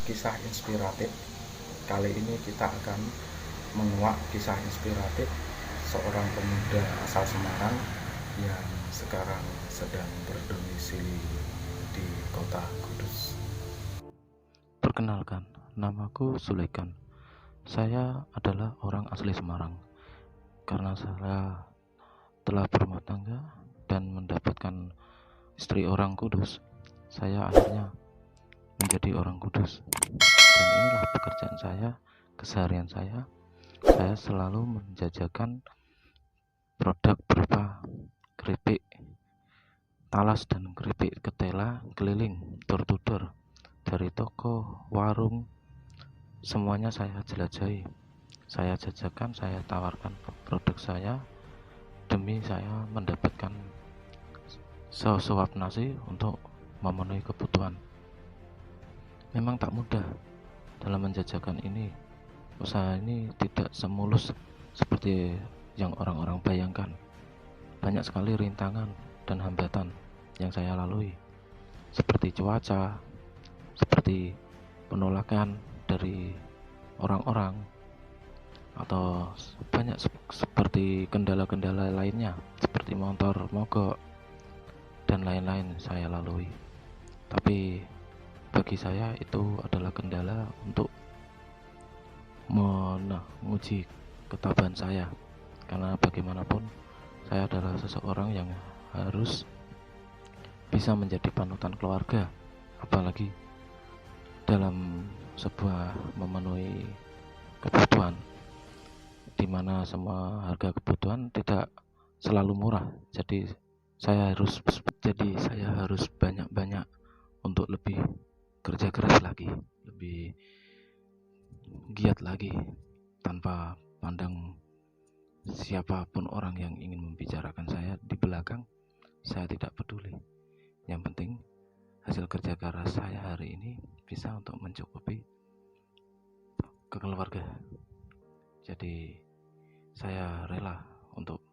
kisah inspiratif. Kali ini kita akan menguak kisah inspiratif seorang pemuda asal Semarang yang sekarang sedang berdomisili di kota Kudus. Perkenalkan, namaku Sulaiman. Saya adalah orang asli Semarang. Karena saya telah berumah tangga dan mendapatkan istri orang Kudus, saya akhirnya menjadi orang Kudus. Dan inilah pekerjaan saya, keseharian saya. Saya selalu menjajakan produk berupa keripik talas dan keripik ketela keliling door to door, dari toko, warung, semuanya saya jelajahi. Saya jajakan, saya tawarkan produk saya demi saya mendapatkan sesuap nasi untuk memenuhi kebutuhan. Memang tak mudah dalam menjajakan ini. Usaha ini tidak semulus seperti yang orang-orang bayangkan. Banyak sekali rintangan dan hambatan yang saya lalui, seperti cuaca, seperti penolakan dari orang-orang, atau banyak seperti kendala-kendala lainnya seperti motor mogok dan lain-lain saya lalui. Tapi bagi saya itu adalah kendala untuk menguji ketabahan saya, karena bagaimanapun saya adalah seseorang yang harus bisa menjadi panutan keluarga, apalagi dalam sebuah memenuhi kebutuhan, di mana semua harga kebutuhan tidak selalu murah. Jadi saya harus banyak-banyak untuk lebih kerja keras lagi, lebih giat lagi, tanpa pandang siapapun orang yang ingin membicarakan saya di belakang. Saya tidak peduli. Yang penting hasil kerja keras saya hari ini bisa untuk mencukupi ke keluarga. Jadi saya rela untuk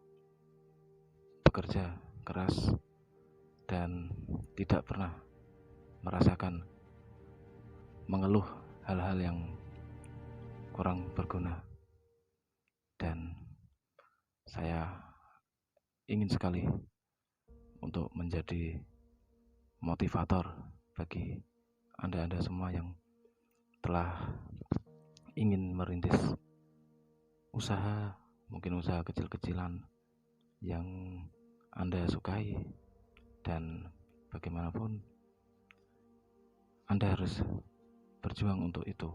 bekerja keras dan tidak pernah merasakan mengeluh hal-hal yang kurang berguna. Dan saya ingin sekali untuk menjadi motivator bagi Anda-Anda semua yang telah ingin merintis usaha, mungkin usaha kecil-kecilan yang Anda sukai. Dan bagaimanapun Anda harus berjuang untuk itu,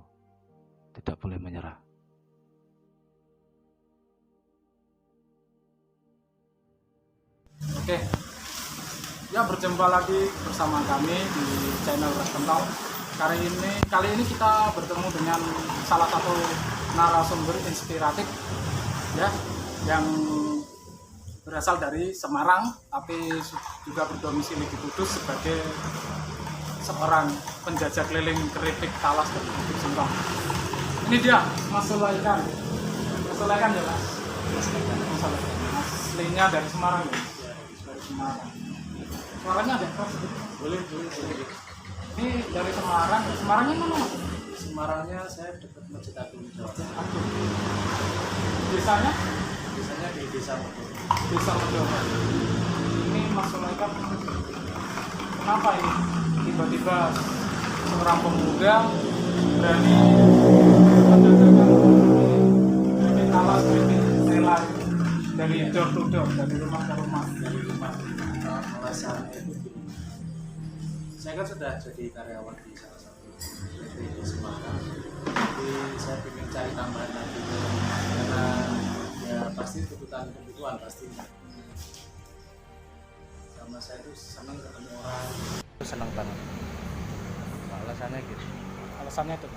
tidak boleh menyerah. Oke, ya berjumpa lagi bersama kami di channel Restentol. Kali ini kita bertemu dengan salah satu narasumber inspiratif, ya, yang berasal dari Semarang tapi juga berdomisili di Kudus sebagai seorang penjajah keliling keripik talas dan keripik singkong. Ini dia, Mas Sulaiman. Mas Sulaiman ya, Mas? Mas Sulaiman. Aslinya dari Semarang ya? Dari Semarang. Suaranya ada keras? Boleh. Ini dari Semarang. Semarangnya mana, Mas? Semarangnya saya dekat Masjid Agung Jawa. Desanya? Biasanya di Desa Medo. Desa Medo. Ini Mas Sulaiman, kenapa ini tiba-tiba seorang pemuda berani menjajakan keripik talas, keripik rela dari door to door, dari rumah ke rumah? Alasannya itu gini. Saya kan sudah jadi karyawan di salah satu PT di Semarang. Jadi saya ingin cari tambahan lagi, karena ya pasti kebutuhan pasti. Sama saya itu senang ketemu orang. Senang banget. Alasannya gitu. Alasannya itu.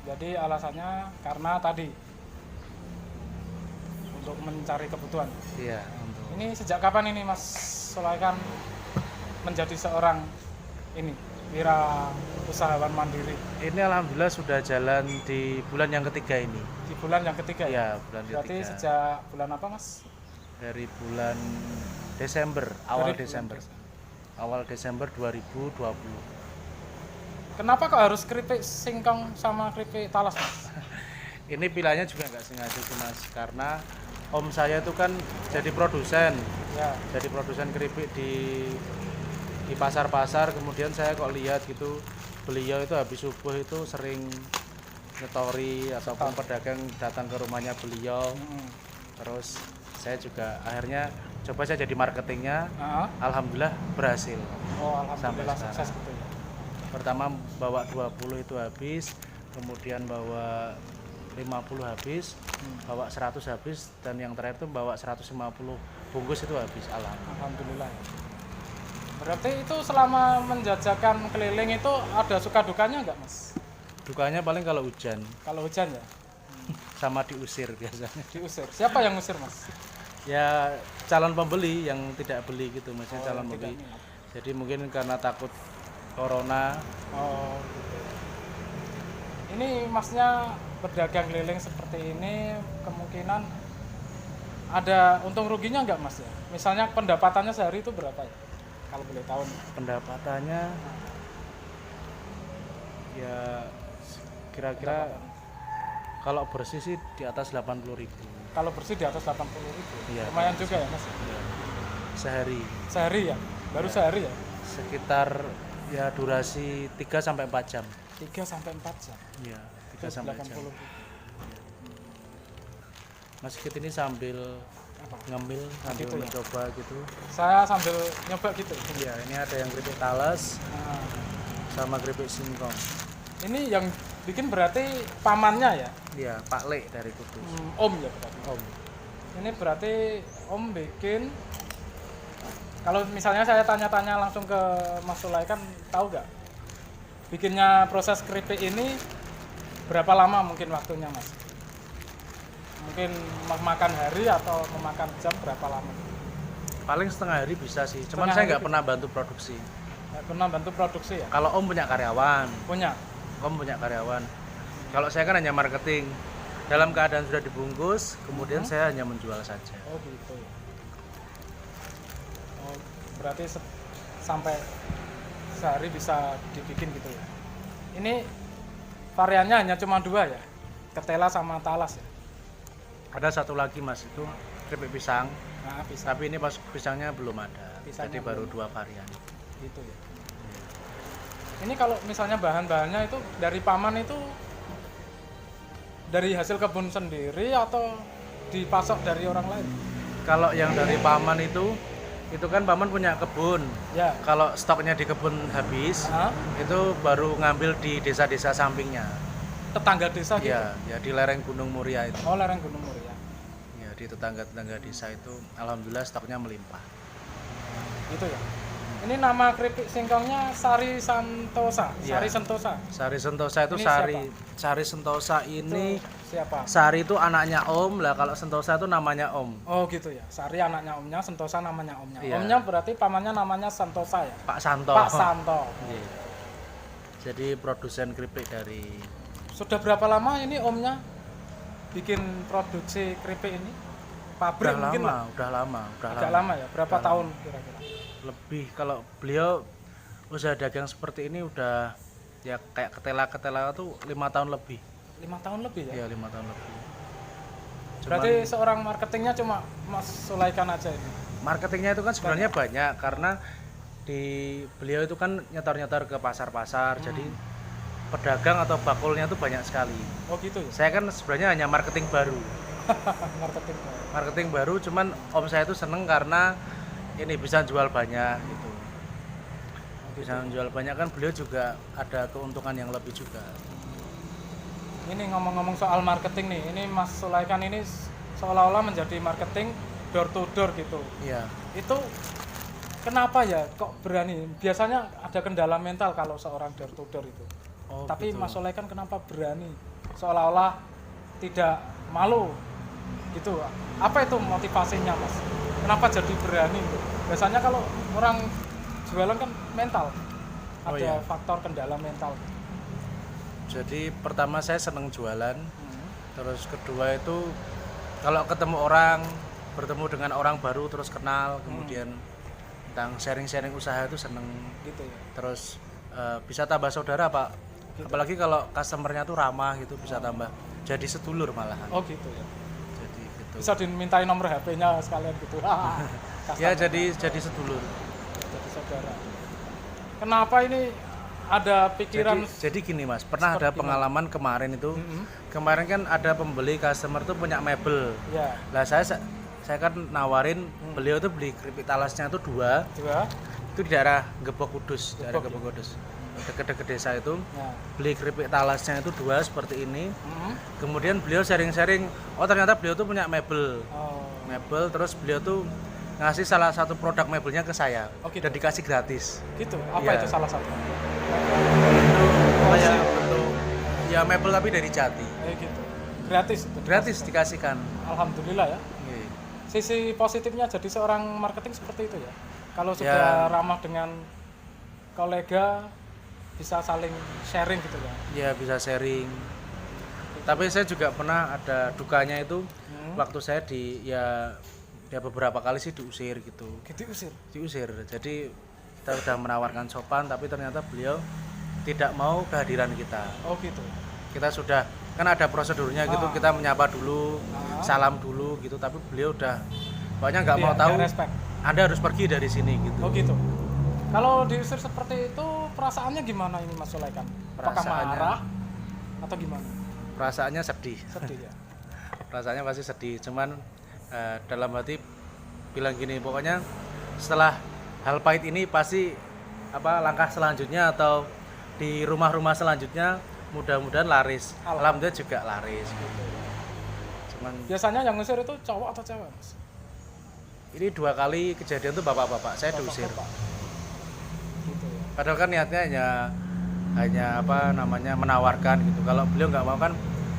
Jadi alasannya karena tadi untuk mencari kebutuhan. Iya, untuk Ini sejak kapan ini Mas Sulaiman menjadi seorang wira usahawan mandiri? Ini alhamdulillah sudah jalan di bulan yang ketiga ini. Di bulan yang ketiga Ya, bulan Berarti ketiga. sejak bulan apa, Mas? Dari bulan Desember, awal Desember 2020. Kenapa kok harus keripik singkong sama keripik talas, Mas? Ini pilihannya juga nggak sengaja sih Mas, karena om saya itu kan jadi produsen Ya. jadi produsen keripik di pasar-pasar. Kemudian saya kok lihat gitu, beliau itu habis subuh itu sering nyetori ataupun pedagang datang ke rumahnya beliau. Terus saya juga akhirnya coba saya jadi marketingnya. Alhamdulillah berhasil. Oh, alhamdulillah Sampai sukses sekarang. gitu ya. Pertama bawa 20 itu habis, kemudian bawa 50 habis, bawa 100 habis, dan yang terakhir itu bawa 150 bungkus itu habis. Alhamdulillah. Berarti itu selama menjajakan keliling itu ada suka dukanya nggak, Mas? Dukanya paling kalau hujan Kalau hujan ya sama diusir biasanya. diusir. Siapa yang ngusir, Mas? Ya calon pembeli yang tidak beli gitu, maksudnya calon yang tidak pembeli. minat. Jadi mungkin karena takut corona. Oh, gitu. Ini Masnya berdagang keliling seperti ini kemungkinan ada untung ruginya nggak, Mas ya? Misalnya pendapatannya sehari itu berapa ya? Kalau boleh tahu nih. Pendapatannya ya kira-kira kalau bersih sih di atas 80.000. Kalau bersih di atas 80.000. Iya. Lumayan juga ya, Mas. Sehari. Sehari ya? Baru sehari ya? Sekitar ya durasi 3 sampai 4 jam. 3 sampai 4 jam. Iya, Itu 3 sampai 4 jam. 80.000. Mas Kit ini sambil Apa? ngemil, sambil Gitu ya? mencoba gitu. Saya sambil nyoba gitu. Iya, ini ada yang keripik talas Nah, sama keripik singkong. ini yang bikin berarti pamannya ya? Iya, Pak Le dari Kudus. Om ya berarti. Om. Ini berarti Om bikin. Kalau misalnya saya tanya-tanya langsung ke Mas Sulaiman, tahu nggak? Bikinnya proses keripik ini berapa lama mungkin waktunya, Mas? Mungkin memakan hari atau memakan jam berapa lama? Paling setengah hari bisa sih. Cuman Setengah saya hari nggak pernah bantu produksi. Nggak pernah bantu produksi ya? Kalau Om punya karyawan, Punya. Om punya karyawan. Kalau saya kan hanya marketing. Dalam keadaan sudah dibungkus, kemudian saya hanya menjual saja. Oh gitu ya. Oh, berarti sampai sehari bisa dibikin gitu ya. Ini variannya hanya cuma 2 ya? Ketela sama talas ya? Ada satu lagi Mas, itu keripik pisang. Nah, bisa Tapi ini pas pisangnya belum ada. Pisangnya Jadi baru belum. 2 varian. gitu ya. Ini kalau misalnya bahan-bahannya itu dari paman itu dari hasil kebun sendiri atau dipasok dari orang lain? Kalau yang dari paman itu kan paman punya kebun. Ya. Kalau stoknya di kebun habis, Hah? itu baru ngambil di desa-desa sampingnya. Tetangga desa gitu? Ya, ya di lereng Gunung Muria itu. Oh, lereng Gunung Muria. Ya, di tetangga-tetangga desa itu alhamdulillah stoknya melimpah. Gitu ya. Ini nama keripik singkongnya Sari Santosa. Ya. Sari Sentosa. Sari Sentosa itu Ini Sari Sentosa ini Itu siapa? Sari itu anaknya Om lah, kalau Sentosa itu namanya Om. Oh gitu ya. Sari anaknya omnya, Sentosa namanya omnya. Iya. Omnya berarti pamannya namanya Santosa ya. Pak Santo. Pak Santo. Iya. Jadi produsen keripik dari Sudah berapa lama ini omnya bikin produksi keripik ini? Pabrik udah mungkin lah. lama. Agak lama ya. Berapa Udah tahun kira-kira? Lebih, kalau beliau usaha dagang seperti ini udah ya kayak ketela tuh 5 tahun lebih. 5 tahun lebih ya. Ya 5 tahun lebih. Berarti seorang marketingnya cuma Mas Sulaiman aja ini. Marketingnya itu kan sebenarnya banyak karena di beliau itu kan nyetor-nyetor ke pasar-pasar. Jadi pedagang atau bakulnya itu banyak sekali. Oh gitu ya. Saya kan sebenarnya hanya marketing baru. Marketing. Marketing baru, cuman om saya itu seneng karena ini bisa jual banyak gitu. Bisa menjual banyak kan beliau juga ada keuntungan yang lebih juga. Ini ngomong-ngomong soal marketing nih, ini Mas Sulaiman ini seolah-olah menjadi marketing door to door gitu. Iya. Itu kenapa ya kok berani? Biasanya ada kendala mental kalau seorang door to door itu. Oh, Tapi gitu. Mas Sulaiman kenapa berani? Seolah-olah tidak malu gitu. Apa itu motivasinya, Mas? Kenapa jadi berani? Biasanya kalau orang jualan kan mental. Oh, Ada iya. faktor kendala mental. Jadi pertama saya seneng jualan, terus kedua itu kalau ketemu orang, bertemu dengan orang baru terus kenal, kemudian tentang sharing-sharing usaha itu seneng. Gitu ya. Terus bisa tambah saudara Pak. Apalagi kalau customernya tuh ramah gitu, bisa tambah jadi sedulur malahan. Oh gitu ya. Jadi gitu. Bisa dimintain nomor HP-nya sekalian gitu. Ya jadi sedulur. Jadi saudara. Kenapa ini ada pikiran Jadi gini Mas, pernah ada seperti pengalaman kemarin itu. Kemarin kan ada pembeli customer tuh punya mebel. ya Lah saya kan nawarin beliau tuh beli keripik talasnya tuh 2. juga? Itu di daerah Gepok Kudus, daerah Gepok, Gepok Kudus. Deket-deket desa itu Ya. beli keripik talasnya itu 2 seperti ini. Kemudian beliau sharing-sharing, oh ternyata beliau tuh punya mebel. Oh, Mebel terus beliau tuh ngasih salah satu produk mebelnya ke saya Oh, gitu. dan dikasih gratis. gitu. Apa Iya. itu salah satunya? Kayak bentuk ya mebel tapi dari jati. Gitu. Gratis. itu Gratis dikasihkan. dikasihkan. Alhamdulillah ya. Iya. Sisi positifnya jadi seorang marketing seperti itu ya. Kalau Ya. sudah ramah dengan kolega bisa saling sharing gitu ya. Ya bisa sharing. Tapi saya juga pernah ada dukanya itu waktu saya ya beberapa kali sih diusir gitu. Gitu usir. Diusir. Jadi kita sudah menawarkan sopan tapi ternyata beliau tidak mau kehadiran kita. Oh gitu. Kita sudah kan ada prosedurnya gitu, kita menyapa dulu, salam dulu gitu, tapi beliau udah pokoknya nggak mau Dia tahu. respect. Anda harus pergi dari sini gitu. Oh gitu. Kalau diusir seperti itu perasaannya gimana ini Mas Sulaiman? Apakah Perasaannya- marah atau gimana? Perasaannya sedih. Sedih ya. Perasaannya pasti sedih, cuman dalam hati bilang gini, pokoknya setelah hal pahit ini pasti langkah selanjutnya atau di rumah-rumah selanjutnya mudah-mudahan laris. Alhamdulillah juga laris gitu. Cuman Biasanya yang ngusir itu cowok atau cewek Mas? ini 2 kali kejadian tuh bapak-bapak saya diusir. Bapak. Gitu ya. Padahal kan niatnya hanya menawarkan gitu. Kalau beliau nggak mau kan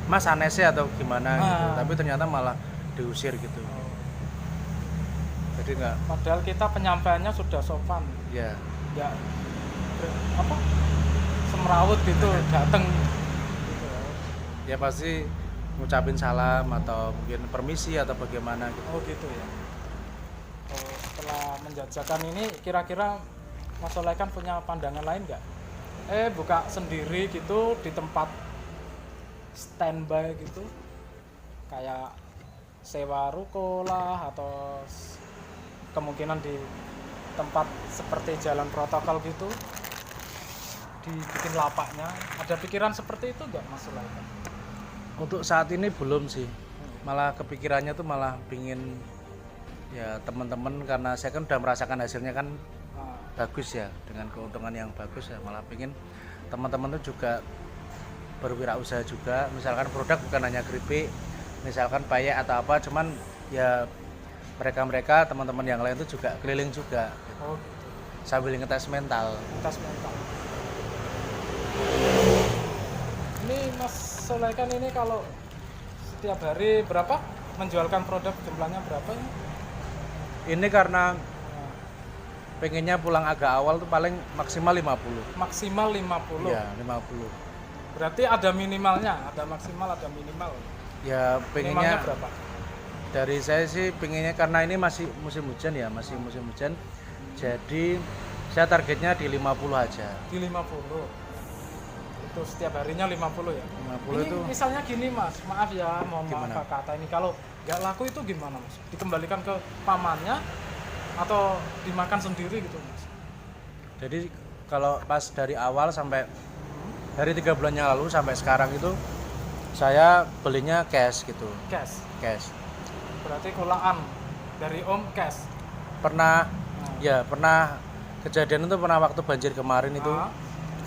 Mas aneh sih atau gimana gitu. Tapi ternyata malah diusir gitu. Jadi nggak Padahal kita penyampaiannya sudah sopan. ya Ya semrawut gitu datang gitu ya. ya pasti ngucapin salam atau mungkin permisi atau bagaimana gitu. Oh gitu ya. Oh, setelah menjajakan ini kira-kira Mas Sulaiman punya pandangan lain nggak? Buka sendiri gitu di tempat standby gitu, kayak sewa ruko lah atau kemungkinan di tempat seperti jalan protokol gitu, dibikin lapaknya. Ada pikiran seperti itu nggak Mas Sulaiman? Untuk saat ini belum sih. Malah kepikirannya tuh malah pingin ya teman-teman, karena saya kan udah merasakan hasilnya kan bagus ya, dengan keuntungan yang bagus ya, malah pingin teman-teman tuh juga berwirausaha juga, misalkan produk bukan hanya keripik, misalkan payek atau apa, cuman ya mereka teman-teman yang lain tuh juga keliling juga gitu. Oh gitu. Sambil ngetes mental. Tes mental. Ini Mas Sulaiman ini kalau setiap hari berapa menjualkan produk, jumlahnya berapa ini? Ini karena pengennya pulang agak awal tuh paling maksimal 50. Maksimal 50. Iya, 50. Berarti ada minimalnya, ada maksimal, ada minimal. Ya Minimalnya pengennya berapa? dari saya sih pengennya, karena ini masih musim hujan ya, masih musim hujan. Jadi saya targetnya di 50 aja. Di 50. Itu setiap harinya 50 ya. 50 Ini itu misalnya gini Mas, maaf ya, mohon Gimana? maaf kata ini, kalau nggak laku itu gimana Mas? Dikembalikan ke pamannya atau dimakan sendiri gitu Mas? jadi kalau pas dari awal sampai dari 3 bulan yang lalu sampai sekarang itu saya belinya cash gitu. Cash. Cash. Berarti kulaan dari Om cash. Pernah pernah kejadian itu, pernah waktu banjir kemarin itu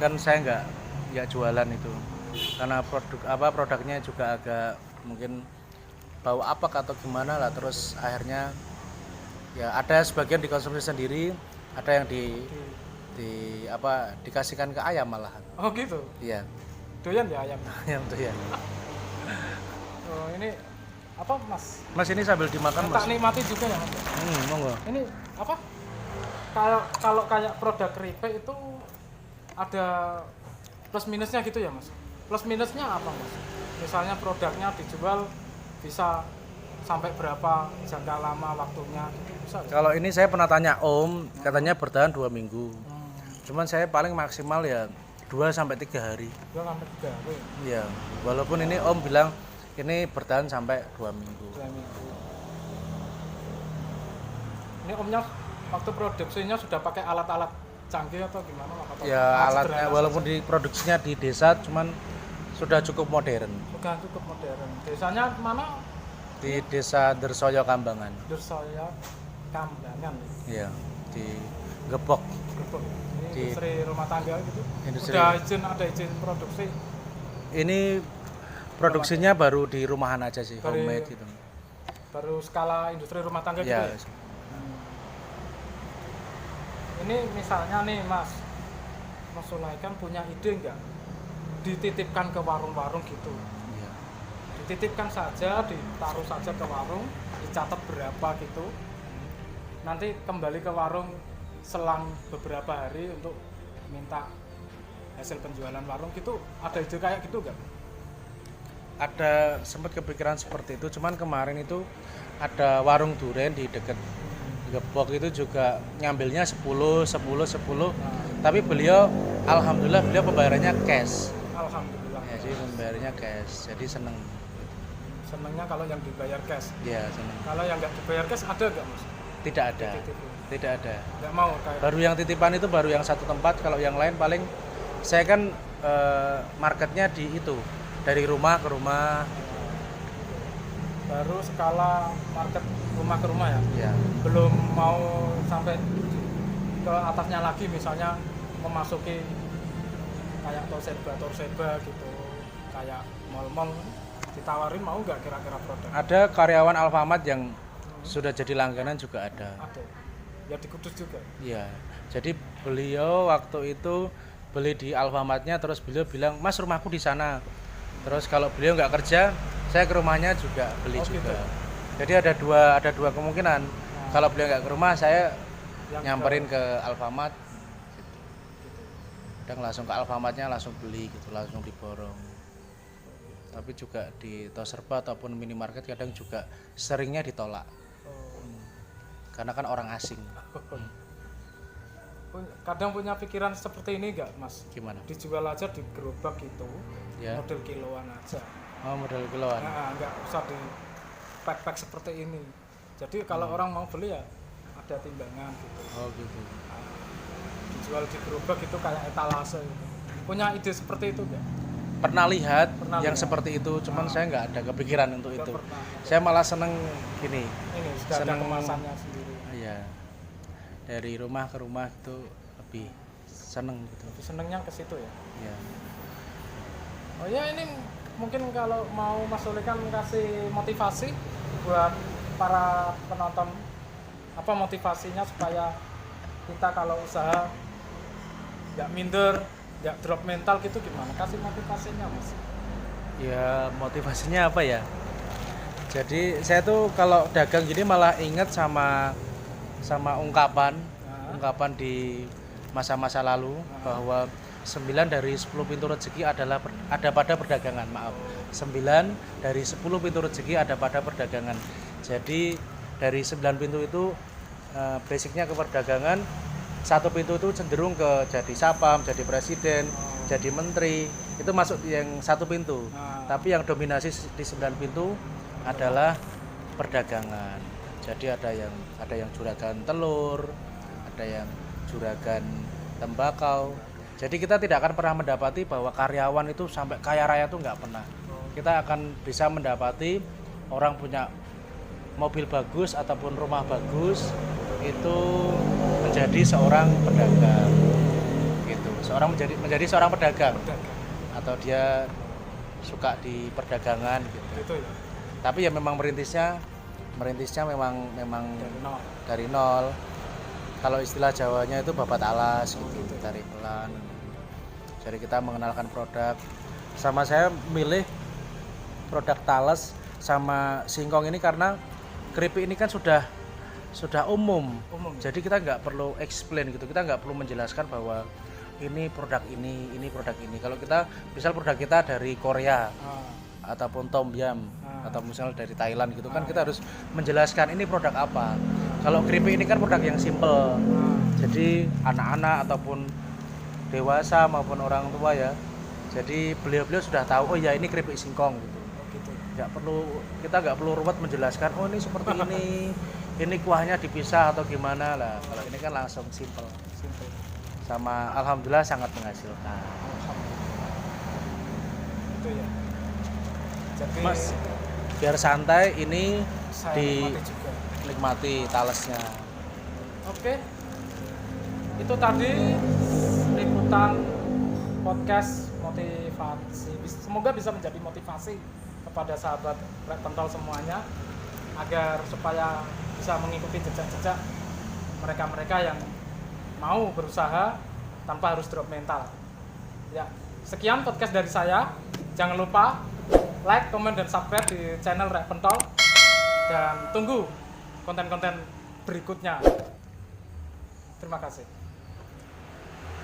kan saya nggak jualan itu karena produknya juga agak mungkin bau apak atau gimana lah, terus akhirnya ya ada sebagian dikonsumsi sendiri, ada yang dikasihkan ke ayam malahan. Oh gitu. Iya. Doyan ya ayam. Ayam tuh ya. Oh, ini apa Mas? Mas ini sambil dimakan Tak Mas. nikmati juga ya Mas. Monggo. Ini apa? Kalau kayak produk keripik itu ada plus minusnya gitu ya Mas? Plus minusnya apa Mas? Misalnya produknya dijual bisa sampai berapa jangka lama waktunya gitu, bisa nggak? Kalau ini saya pernah tanya Om, katanya bertahan 2 minggu. Cuman saya paling maksimal ya 2 sampai 3 hari. 2 sampai 3 hari. Iya, walaupun ini Om bilang ini bertahan sampai 2 minggu. 2 minggu. Ini Omnya waktu produksinya sudah pakai alat-alat canggih atau gimana? Atau Ya alatnya walaupun diproduksinya di desa cuman sudah cukup modern. Sudah cukup modern. Desanya mana? Di desa Dersoyo Kambangan. Dersoyo Kambangan. Iya, di Gebok. Gebok. Ini Di- industri rumah tangga gitu. Industri- Udah ada izin produksi. Ini produksinya baru di rumahan aja sih, Dari- homemade gitu. Baru skala industri rumah tangga Ya, gitu ya. Ini misalnya nih Mas Sulaiman punya ide nggak dititipkan ke warung-warung gitu, iya. dititipkan saja, ditaruh saja ke warung, dicatat berapa gitu, nanti kembali ke warung selang beberapa hari untuk minta hasil penjualan warung gitu, ada ide kayak gitu nggak? Ada sempat kepikiran seperti itu, cuman kemarin itu ada warung durian di dekat Gebok itu juga ngambilnya 10, tapi beliau alhamdulillah beliau pembayarannya cash. Alhamdulillah. Ya, jadi pembayarannya cash. Jadi seneng. Senangnya kalau yang dibayar cash. Ya, seneng. Kalau yang nggak dibayar cash ada nggak Mas? Tidak ada. Dititipin. Tidak ada. Nggak mau kayak Baru yang titipan itu baru yang satu tempat, kalau yang lain paling saya kan marketnya di itu dari rumah ke rumah. baru skala market rumah ke rumah ya. Ya. Belum mau sampai ke atasnya lagi, misalnya memasuki kayak torserba gitu, kayak mall-mall, ditawarin mau nggak kira-kira produk? Ada karyawan Alfamart yang sudah jadi langganan juga ada. Ada ya di Kudus juga. Iya. Jadi beliau waktu itu beli di Alfamartnya, terus beliau bilang, "Mas, rumahku di sana." Terus kalau beliau nggak kerja, saya ke rumahnya juga beli Oh, juga. gitu. Jadi ada dua kemungkinan. Kalau beliau nggak ke rumah, saya Yang nyamperin ke Alfamart. Kadang langsung ke Alfamartnya langsung beli gitu, langsung diborong. Tapi juga di Toserba ataupun minimarket kadang juga seringnya ditolak. Karena kan orang asing. Kadang punya pikiran seperti ini nggak Mas? Gimana? Dijual aja di gerobak gitu, Ya. model kiloan aja. Oh, model kiloan. Nah, nggak usah di pack seperti ini. Jadi kalau orang mau beli ya ada timbangan gitu. Oh, gitu. Dijual di gerobak itu kayak etalase gitu. Punya ide seperti itu nggak? Pernah lihat Pernah yang lihat. seperti itu, cuman saya nggak ada kepikiran untuk Nggak itu. pernah. Saya malah seneng gini. Ini sudah Seneng. ada kemasannya sendiri. Iya. Dari rumah ke rumah itu lebih seneng gitu. Lebih senengnya ke situ ya. Iya. Oh ya, ini mungkin kalau mau Mas Sulaiman kasih motivasi buat para penonton, apa motivasinya supaya kita kalau usaha nggak minder, nggak drop mental gitu, gimana? Kasih motivasinya Mas. Ya motivasinya apa ya? Jadi saya tuh kalau dagang gini malah inget sama ungkapan di masa-masa lalu bahwa 9 dari 10 pintu rezeki ada pada perdagangan. Maaf. 9 dari 10 pintu rezeki ada pada perdagangan. Jadi dari 9 pintu itu basicnya ke perdagangan. Satu pintu itu cenderung ke jadi sapam, jadi presiden, jadi menteri. Itu masuk yang satu pintu. Tapi yang dominasi di 9 pintu adalah perdagangan. Jadi ada yang juragan telur, ada yang juragan tembakau. Jadi kita tidak akan pernah mendapati bahwa karyawan itu sampai kaya raya itu nggak pernah. Kita akan bisa mendapati orang punya mobil bagus ataupun rumah bagus itu menjadi seorang pedagang. Gitu. Menjadi seorang pedagang. Atau dia suka di perdagangan gitu. Gitu ya. Tapi ya memang merintisnya memang dari nol. Kalau istilah Jawanya itu babat alas gitu, dari pelan. Jadi kita mengenalkan produk. Sama saya milih produk Thales sama singkong ini karena keripik ini kan sudah umum. Jadi kita nggak perlu explain gitu. Kita nggak perlu menjelaskan bahwa ini produk ini produk ini. Kalau kita misal produk kita dari Korea ataupun Tom Yum atau misal dari Thailand gitu kan kita harus menjelaskan ini produk apa. Kalau keripik ini kan produk yang simple. Jadi anak-anak ataupun dewasa maupun orang tua ya. Jadi beliau-beliau sudah tahu, oh ya ini keripik singkong gitu. Gitu. Kita nggak perlu ruwet menjelaskan, oh ini seperti ini kuahnya dipisah atau gimana lah. Kalau ini kan langsung simple. Sama alhamdulillah sangat menghasilkan. Itu ya. Jadi Mas, biar santai ini saya nikmati juga. dinikmati talesnya. Oke. Itu tadi liputan podcast motivasi. Semoga bisa menjadi motivasi kepada sahabat Rek Pentol semuanya agar supaya bisa mengikuti jejak-jejak mereka-mereka yang mau berusaha tanpa harus drop mental. Ya, sekian podcast dari saya. Jangan lupa like, komen, dan subscribe di channel Rek Pentol dan tunggu konten-konten berikutnya. Terima kasih.